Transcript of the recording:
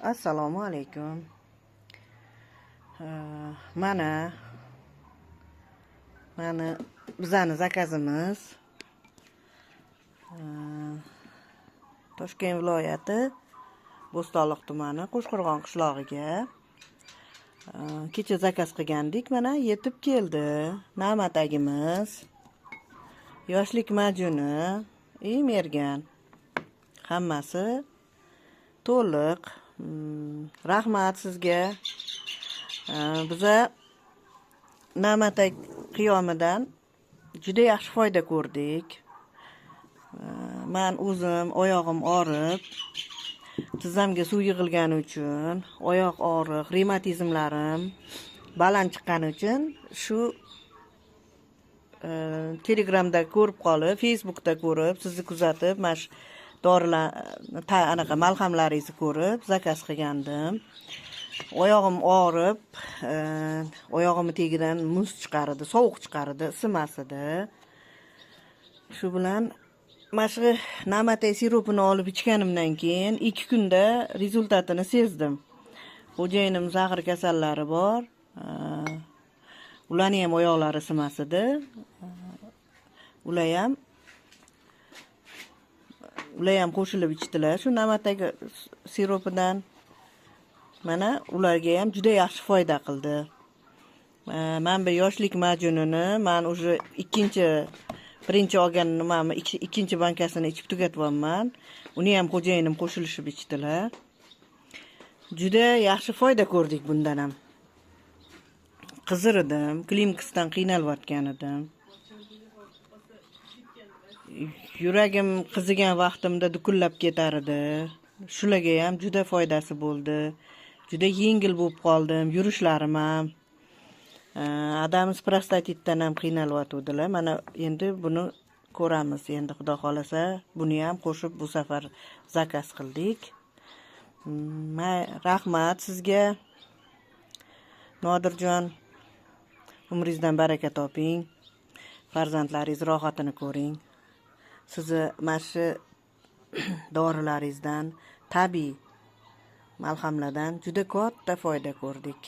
Assalomu alaykum. Mana bizani zakazimiz Toshkent viloyati Bo'stonliq tumani Qo'shqo'rg'on qishlog'iga kecha zakaz qilgandik. Mana yetib keldi. Na'matagimiz, yoshlik majuni, mergan. Hammasi to'liq. Rahmat sizga. Biza Na'matak qiyomidan juda yaxshi foyda ko'rdik. Men o'zim oyog'im og'rib, tizzamga suv yig'ilgani uchun, oyoq og'riq, revmatizmlarim baland chiqqani uchun shu Telegramda ko'rib qolib, Facebookda ko'rib, sizni kuzatib, mana shu dorilar anaqa malhamlaringizni ko'rib zakaz qilgandim. Oyog'im og'rib, oyog'imni tagidan muz chiqardi, sovuq chiqardi, isimas edi. Shu bilan mana shu Na'matak siropini olib ichganimdan keyin 2 kunda rezultatini sezdim. Xo'jayinim zag'ir kasallari bor. Ularni ham oyoqlari isimas edi. Ular ham qo'shilib ichdilar shu Na'matak siropidan. Mana ularga ham juda yaxshi foyda qildi. Men bu yoshlik majunini men уже birinchi olganimni ikkinchi bankasini ichib tugatyapman. Uni ham xo'jayinim qo'shilishib ichdilar. Juda yaxshi foyda ko'rdik bundan ham. Qizir edim, klinikasdan qiynalib edim. Yuragim qizigan vaqtimda dukullab ketar edi. Shularga ham juda foydasi bo'ldi. Juda yengil bo'lib qoldim, yurishlarim ham. Adamiz prostatitdan ham qiynalib. Mana endi buni ko'ramiz. Endi Xudo xolasa, buni ham qo'shib bu safar zakaz qildik. Rahmat sizga. Nodirjon, umringizdan baraka toping. Farzandlaringiz rohatini ko'ring. Sizni mana shu dorilaringizdan, tabiiy malhamlardan juda katta foyda ko'rdik.